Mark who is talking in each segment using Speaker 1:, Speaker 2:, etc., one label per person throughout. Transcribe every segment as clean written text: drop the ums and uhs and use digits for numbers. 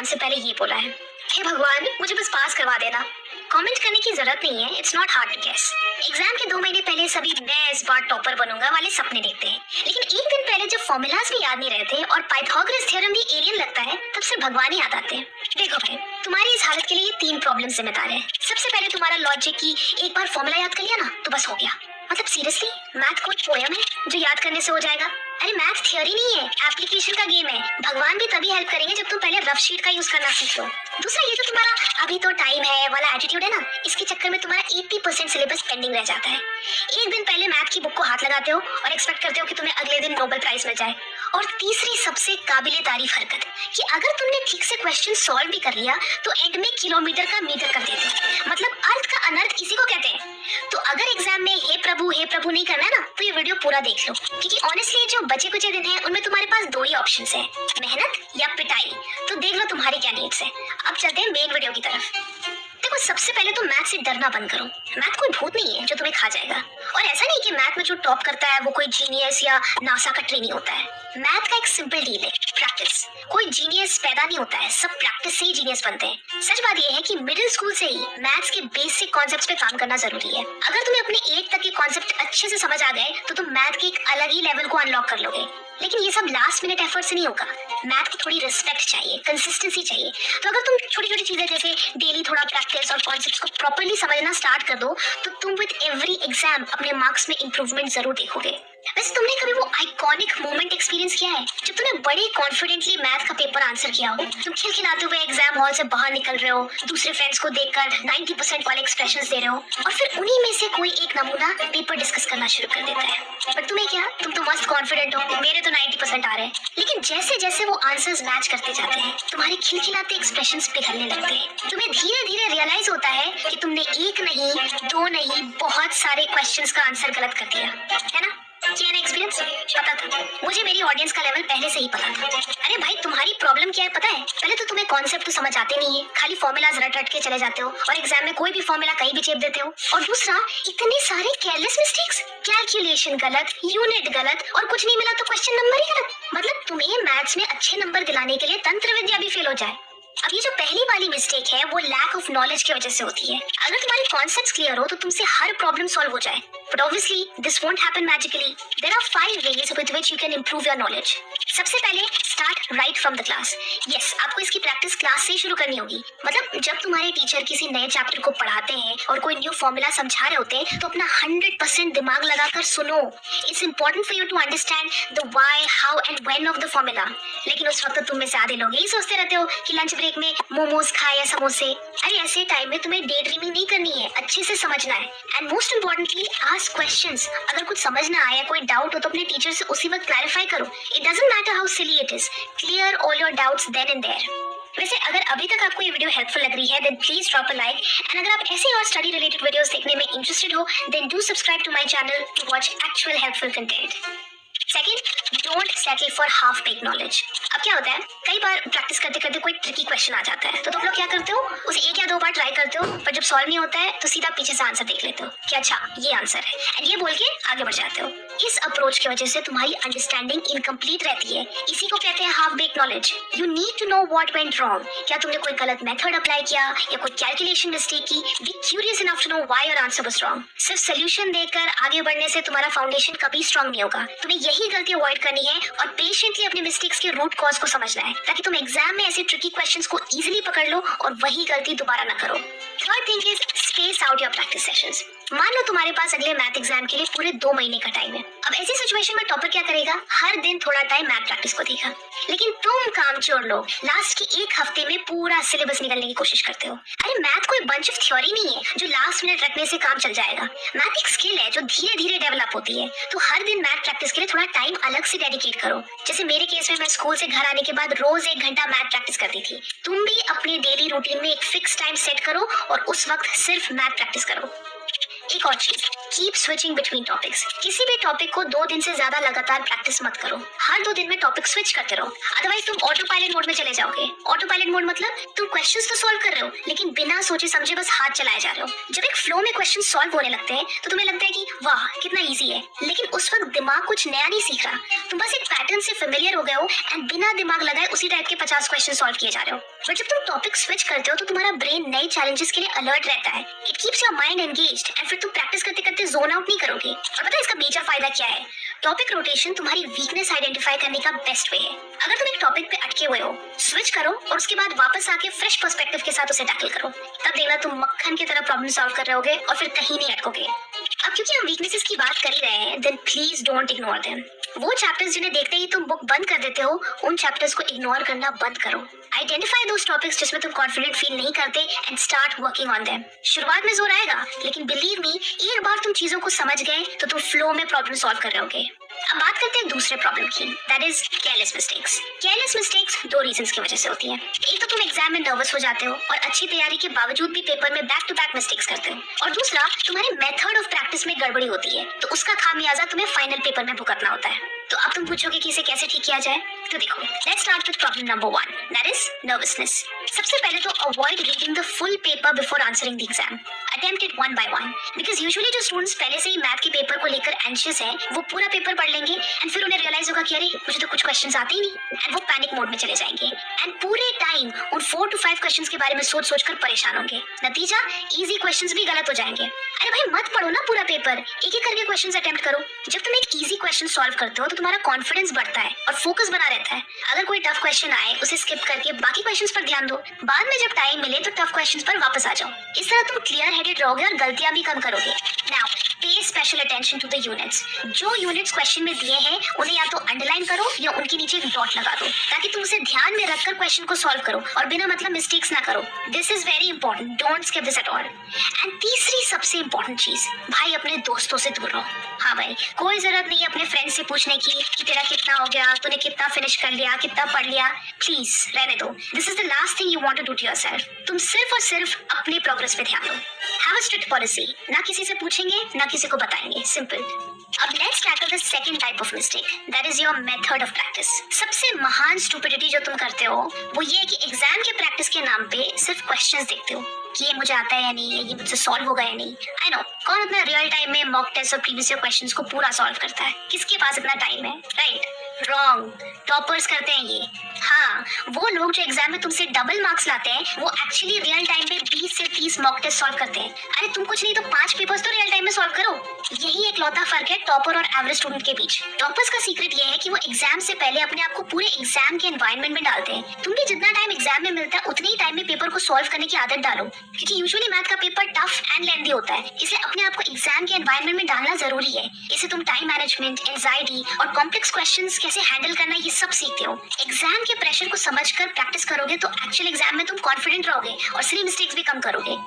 Speaker 1: Exam से पहले ये बोला है, हे भगवान मुझे बस पास करवा देना। कमेंट करने की जरूरत नहीं है, it's not hard to guess. Exam के 2 महीने पहले सभी मैं इस बार टॉपर बनूंगा वाले सपने देखते हैं, लेकिन एक दिन पहले जब फॉर्मूलाज भी याद नहीं रहते और पाइथागोरस थ्योरम भी एलियन लगता है, तब से भगवान ही याद आते हैं। देखो भाई, तुम्हारी इस हालत के लिए ये 3 प्रॉब्लम जिम्मेदार है। सबसे पहले तुम्हारा लॉजिक की एक बार फॉर्मूला याद कर लिया ना तो बस हो गया। मतलब सीरियसली, मैथ कोई पोयम है जो याद करने से हो जाएगा? अरे मैथ थियोरी नहीं है, एप्लीकेशन का गेम है। भगवान भी तभी हेल्प करेंगे जब तुम पहले रफ शीट का यूज करना सीख लो। दूसरा, ये जो तुम्हारा अभी तो टाइम है वाला एटीट्यूड है ना, इसके चक्कर में तुम्हारा 80% सिलेबस पेंडिंग रह जाता है। एक दिन पहले मैथ की बुक को हाथ लगाते हो और एक्सपेक्ट करते हो कि तुम्हें अगले दिन नोबेल प्राइज मिल जाए। और तीसरी सबसे काबिले तारीफ हरकत कि अगर तुमने ठीक से क्वेश्चन सॉल्व भी कर लिया तो एंड में किलोमीटर का मीटर कर देते। मतलब अर्थ का अनर्थ इसी को कहते हैं। तो अगर एग्जाम में हे प्रभु नहीं करना है ना, तो ये वीडियो पूरा देख लो, क्योंकि ऑनेस्टली जो बचे कुछ दिन हैं उनमें तुम्हारे पास 2 ही ऑप्शंस है, मेहनत या पिटाई। तो देख लो तुम्हारी क्या नीड्स है। अब चलते हैं मेन वीडियो की तरफ। देखो, सबसे पहले तो मैथ से डरना बंद करो। मैथ कोई भूत नहीं है जो तुम्हें खा जाएगा। और ऐसा नहीं कि मैथ में जो टॉप करता है वो कोई जीनियस या नासा का ट्रेनी होता है। मैथ का एक सिंपल डील है, प्रैक्टिस। कोई जीनियस पैदा नहीं होता है, सब प्रैक्टिस से ही जीनियस बनते हैं। सच बात ये है कि मिडिल स्कूल से ही मैथ्स के बेसिक कॉन्सेप्ट्स पे काम करना जरूरी है। अगर तुम्हें अपने 8 तक के कॉन्सेप्ट अच्छे से समझ आ गए तो तुम मैथ के एक अलग ही लेवल को अनलॉक कर लोगे। लेकिन ये सब लास्ट मिनट एफर्ट से नहीं होगा। मैथ की थोड़ी रिस्पेक्ट चाहिए, कंसिस्टेंसी चाहिए। तो अगर तुम छोटी छोटी चीजें जैसे डेली थोड़ा प्रैक्टिस और कॉन्सेप्ट्स को प्रॉपर्ली समझना स्टार्ट कर दो तो तुम विद एवरी एग्जाम अपने मार्क्स में इंप्रूवमेंट जरूर देखोगे। वैसे तुमने कभी वो आइकॉनिक मोमेंट एक्सपीरियंस किया है जब तुमने बड़े कॉन्फिडेंटली मैथ का पेपर आंसर किया हो? तुम खिलखिलाते हुए एग्जाम हॉल से बाहर निकल रहे हो, दूसरे फ्रेंड्स को देखकर 90% वाले एक्सप्रेशंस दे रहे हो, और फिर उन्हीं में से कोई एक नमूना पेपर डिस्कस करना शुरू कर देता है। बट तुम्हें क्या, तुम तो मस्त कॉन्फिडेंट हो, मेरे तो 90% आ रहे हैं। लेकिन जैसे जैसे वो आंसर्स मैच करते जाते हैं तुम्हारे खिलखिलाते एक्सप्रेशंस पिघलने लगते हैं। तुम्हें धीरे धीरे रियलाइज होता है कि तुमने 1 नहीं 2 नहीं बहुत सारे क्वेश्चंस का आंसर गलत कर दिया है ना। किया ना एक्सपीरियंस? पता था मुझे, मेरी ऑडियंस का लेवल पहले से ही पता था। अरे भाई, तुम्हारी प्रॉब्लम क्या है पता है? पहले तो तुम्हें कॉन्सेप्ट तो समझ आते नहीं है, खाली फॉर्मूलाज रट रट के चले जाते हो और एग्जाम में कोई भी फॉर्मूला कहीं भी चेप देते हो। और दूसरा, इतने सारे केयरलेस मिस्टेक्स, कैलकुलेशन गलत, यूनिट गलत, और कुछ नहीं मिला तो क्वेश्चन नंबर ही गलत। मतलब तुम्हें मैथ्स में अच्छे नंबर दिलाने के लिए तंत्र विद्या भी फेल हो जाए। अब ये जो पहली वाली मिस्टेक है वो लैक ऑफ नॉलेज की वजह से होती है। अगर तुम्हारे कॉन्सेप्ट्स क्लियर हो तो तुमसे हर प्रॉब्लम सॉल्व हो जाए। But obviously this won't happen magically. There are 5 ways with which you can improve your knowledge. सबसे पहले, start right from the class. Yes, आपको इसकी प्रैक्टिस क्लास से ही शुरू करनी होगी। मतलब जब तुम्हारे टीचर किसी नए चैप्टर को पढ़ाते हैं और कोई न्यू फॉर्मूला समझा रहे होते हैं तो अपना 100% दिमाग लगाकर सुनो। It's important for you to understand the why, how and when of the formula. लेकिन उस वक्त तुम में से आधे लोग यही सोचते रहते हो कि लंच ब्रेक में मोमोज खाए या समोसे। अरे ऐसे टाइम में तुम्हें डे ड्रीमिंग नहीं करनी है, अच्छे से समझना है। And most importantly, ask questions. अगर कुछ समझ ना आया, कोई डाउट हो तो अपने टीचर से उसी वक्त क्लैरिफाई करो। It doesn't matter how silly it is, clear all your doubts then and there. वैसे अगर अभी तक आपको ये वीडियो हेल्पफुल लग रही है then please drop a like, and अगर आप ऐसे और स्टडी रिलेटेड वीडियोस देखने में इंटरेस्टेड हो then do subscribe to my channel to watch actual helpful content. Second, don't settle for half bake knowledge. अब क्या होता है, कई बार प्रैक्टिस करते करते कोई ट्रिकी क्वेश्चन आ जाता है तो तुम लोग क्या करते हो, उसे 1 या 2 बार ट्राई करते हो, पर जब सॉल्व नहीं होता है तो सीधा पीछे से आंसर देख लेते हो कि अच्छा ये आंसर है, एंड ये बोल के आगे बढ़ जाते हो। इस अप्रोच की वजह से तुम्हारी अंडरस्टैंडिंग इनकम्प्लीट रहती है। इसी को कहते हैं half bake knowledge. You need to know what went wrong. क्या तुमने कोई गलत मेथड अप्लाई किया या कोई कैलकुलेशन मिस्टेक की? Be curious enough to know why your answer was wrong. सिर्फ सोल्यूशन देकर आगे बढ़ने से तुम्हारा फाउंडेशन कभी स्ट्रांग नहीं होगा। तुम्हें यही गलती अवॉइड करनी है और पेशेंटली अपने मिस्टेक्स के रूट कॉज को समझना है ताकि तुम एग्जाम में ऐसे ट्रिकी क्वेश्चंस को इजीली पकड़ लो और वही गलती दोबारा ना करो। Third thing is space out your practice sessions. मान लो तुम्हारे पास अगले मैथ एग्जाम के लिए पूरे 2 महीने का टाइम है। अब ऐसी सिचुएशन में टॉपर क्या करेगा, हर दिन थोड़ा टाइम मैथ प्रैक्टिस को देगा। लेकिन तुम कामचोर लोग लास्ट के 1 हफ्ते में पूरा सिलेबस निकलने की कोशिश करते हो। अरे मैथ कोई बंच ऑफ थ्योरी नहीं है जो लास्ट मिनट रखने से काम चल जाएगा। मैथ एक स्किल है जो धीरे धीरे डेवलप होती है। तो हर दिन मैथ प्रैक्टिस के लिए थोड़ा टाइम अलग से डेडिकेट करो। जैसे मेरे केस में मैं स्कूल से घर आने के बाद रोज 1 घंटा मैथ प्रैक्टिस करती थी। तुम भी अपने डेली रूटीन में एक फिक्स टाइम सेट करो और उस वक्त सिर्फ मैथ प्रैक्टिस करो। एक और चीज, कीप स्विचिंग बिटवीन टॉपिक्स। किसी भी टॉपिक को 2 दिन से ज्यादा लगातार प्रैक्टिस मत करो। हर 2 दिन में टॉपिक स्विच करते रहो, अदरवाइज तुम ऑटो पायलट मोड में चले जाओगे। ऑटो पायलट मोड मतलब तुम क्वेश्चंस तो सॉल्व कर रहे हो लेकिन बिना सोचे समझे बस हाथ चलाए जा रहे हो। जब एक फ्लो में क्वेश्चन सॉल्व होने लगते हैं तो तुम्हें लगता है कि वाह कितना इजी है, लेकिन उस वक्त दिमाग कुछ नया नहीं सीख रहा। तुम बस एक पैटर्न से फेमिलियर हो गए हो एंड बिना दिमाग लगाए उसी टाइप के 50 क्वेश्चन सॉल्व किए जा रहे हो। बट जब तुम टॉपिक स्विच करते हो तो तुम्हारा ब्रेन नए चैलेंजेस के लिए अलर्ट रहता है। It keeps your mind engaged and फिर तुम प्रैक्टिस करते करते जोन आउट नहीं करोगे। और पता है इसका मेजर फायदा क्या है? टॉपिक रोटेशन तुम्हारी वीकनेस आइडेंटिफाई करने का बेस्ट वे है। अगर तुम एक टॉपिक पे अटके हुए हो, स्विच करो और उसके बाद वापस आके फ्रेश पर्सपेक्टिव के साथ उसे टैकल करो। तब देखना तुम मक्खन की तरह प्रॉब्लम सॉल्व कर रहे होगे और फिर कहीं नहीं अटकोगे। अब क्योंकि हम वीकनेसेस की बात कर ही रहे हैं, then please don't ignore them. वो चैप्टर्स जिन्हें देखते ही तुम बुक बंद कर देते हो, उन चैप्टर्स को इग्नोर करना बंद करो। आइडेंटिफाई दोस टॉपिक्स जिसमें तुम कॉन्फिडेंट फील नहीं करते and start working on them. शुरुआत में जोर आएगा, लेकिन बिलीव मी, एक बार तुम चीजों को समझ गए तो तुम फ्लो में प्रॉब्लम सॉल्व कर रहे होगे। अब बात करते हैं दूसरे प्रॉब्लम की, that is careless mistakes. Careless mistakes दो रीजंस की वजह से होती हैं। एक तो तुम एग्जाम में नर्वस हो जाते हो और अच्छी तैयारी के बावजूद भी पेपर में बैक टू बैक मिस्टेक्स करते हो, और दूसरा तुम्हारे मेथड ऑफ प्रैक्टिस में गड़बड़ी होती है, तो उसका खामियाजा तुम्हें फाइनल पेपर में भुगतना होता है। तो अब तुम पूछोगे कि इसे कैसे ठीक किया जाए? तो देखो, let's start with problem number 1, that is nervousness. सबसे पहले तो avoid reading the full paper before answering the exam. Attempt it one by one, because usually जो स्टूडेंट्स पहले से ही मैथ के पेपर को लेकर एंशियस हैं, वो पूरा पेपर पढ़ लेंगे एंड फिर उन्हें रियलाइज होगा कि अरे मुझे तो कुछ क्वेश्चंस आते ही नहीं, एंड वो पैनिक मोड में चले जाएंगे एंड पूरे टाइम उन 4 to 5 क्वेश्चंस के बारे में सोच सोच कर परेशान होंगे। नतीजा, इजी क्वेश्चंस भी गलत हो जाएंगे। अरे भाई मत पढ़ो ना पूरा पेपर, एक एक करके क्वेश्चंस अटेम्प्ट करो। जब तुम एक इजी क्वेश्चन सॉल्व करते हो तो तुम्हारा कॉन्फिडेंस बढ़ता है और फोकस बना रहता है। अगर कोई टफ क्वेश्चन आए, उसे स्किप करके बाकी क्वेश्चंस पर ध्यान दो। बाद में जब टाइम मिले तो टफ क्वेश्चंस पर वापस आ जाओ। इस तरह तुम क्लियर हेडेड रहोगे और गलतियां भी कम करोगे। Now pay special attention to the units. जो यूनिट्स क्वेश्चन में दिए हैं उन्हें या तो अंडरलाइन करो या उनके नीचे एक डॉट लगा दो, ताकि तुम उसे ध्यान में रखकर क्वेश्चन को सॉल्व करो और बिना मतलब मिस्टेक्स ना करो। This is very important, don't skip this at all. And तीसरी सबसे इंपॉर्टेंट चीज, भाई अपने दोस्तों से दूर रहो। हाँ भाई, कोई जरूरत नहीं है अपने फ्रेंड से पूछने की कि तेरा कितना हो गया, तूने कितना फिनिश कर लिया, कितना पढ़ लिया। प्लीज रहने दो। This is the last thing you want to do to yourself. तुम सिर्फ और सिर्फ अपने प्रोग्रेस पे ध्यान दो। हैव अ स्ट्रिक्ट पॉलिसी, ना किसी से पूछेंगे ना किसी को बताएंगे, सिंपल। अब let's tackle the second type of mistake, that is your method of practice. सबसे महान स्टुपिडिटी जो तुम करते हो वो ये है कि एग्जाम के प्रैक्टिस के नाम पे सिर्फ क्वेश्चंस देखते हो कि ये मुझे आता है या नहीं, ये मुझसे सॉल्व होगा या नहीं। आई नो, कौन अपना रियल टाइम में मॉक टेस्ट और प्रीवियस ईयर क्वेश्चंस को पूरा सॉल्व करता है? किसके पास इतना टाइम है? राइट? रॉन्ग, टॉपर्स करते हैं ये। हाँ, वो लोग जो एग्जाम में तुमसे डबल मार्क्स लाते हैं, वो एक्चुअली रियल टाइम में 20 से 30 मॉक टेस्ट सॉल्व करते हैं। अरे तुम कुछ नहीं तो 5 पेपर्स तो रियल टाइम में सॉल्व करो। यही एक लौता फर्क है टॉपर और एवरेज स्टूडेंट के बीच। टॉपर्स का सीक्रेट ये है कि वो एग्जाम से पहले अपने आप को पूरे एग्जाम के एनवायरनमेंट में डालते हैं। तुम भी जितना टाइम एग्जाम में मिलता है उतने ही टाइम में पेपर को सॉल्व करने की आदत डालो, क्योंकि यूजुअली मैथ का पेपर टफ एंड लेंथी होता है, इसलिए अपने आप को एग्जाम के एनवायरनमेंट में डालना जरूरी है। इससे तुम टाइम मैनेजमेंट, एंजाइटी और कॉम्प्लेक्स क्वेश्चंस कैसे हैंडल करना ये सब सीखते हो। एग्जाम के प्रेशर को समझकर प्रैक्टिस करोगे तो एक्चुअल एग्जाम में तुम कॉन्फिडेंट रहोगे और सिली मिस्टेक्स भी कम करोगे।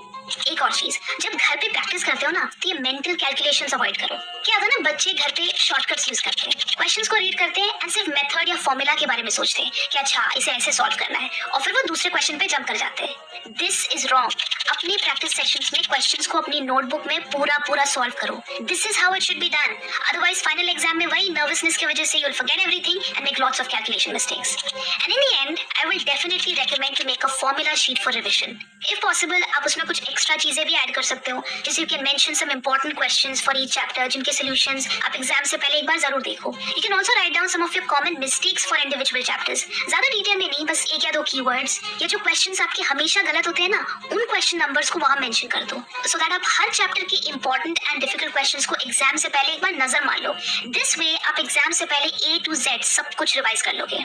Speaker 1: एक और चीज, जब घर पे प्रैक्टिस करते हो ना तो ये मेंटल कैलकुलेशंस अवॉइड करो। क्या होता है ना, बच्चे घर पे शॉर्टकट्स यूज करते हैं, क्वेश्चंस को रीड करते हैं एंड सिर्फ मेथड या फॉर्मूला के बारे में सोचते हैं कि अच्छा इसे ऐसे सॉल्व करना है, और फिर वो दूसरे क्वेश्चन पे जंप कर जाते हैं। This is wrong. अपने प्रैक्टिस सेशंस में क्वेश्चंस को अपनी नोटबुक में पूरा सॉल्व करो। This is how it should be done. Otherwise final exam में वही नर्वसनेस की वजह से you will forget everything and make lots of calculation mistakes. And in the end I will definitely recommend to make a formula sheet for revision. If possible आप उसमें कुछ extra चीजें भी ऐड कर सकते हो, जैसे you can mention some important questions for each chapter, जिनके सॉल्यूशंस आप एग्जाम से पहले एक बार जरूर देखो। You can also write down some of your common mistakes for individual chapters. ज्यादा डिटेल में नहीं, बस एक या दो कीवर्ड्स या जो क्वेश्चंस आपके हमेशा गलत होते हैं ना, उन क्वेश्चन नंबर्स को वहां मेंशन कर दो, सो दैट आप हर चैप्टर के इंपॉर्टेंट एंड डिफिकल्ट क्वेश्चंस को एग्जाम से पहले एक बार नजर मार लो। दिस वे आप एग्जाम से पहले A to Z सब कुछ रिवाइज कर लोगे।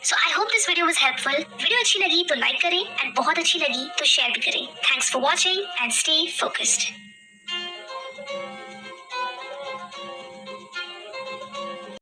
Speaker 1: So I hope this video was helpful. Video अच्छी लगी तो लाइक करें एंड बहुत अच्छी लगी तो शेयर भी करें। Thanks for watching and stay focused.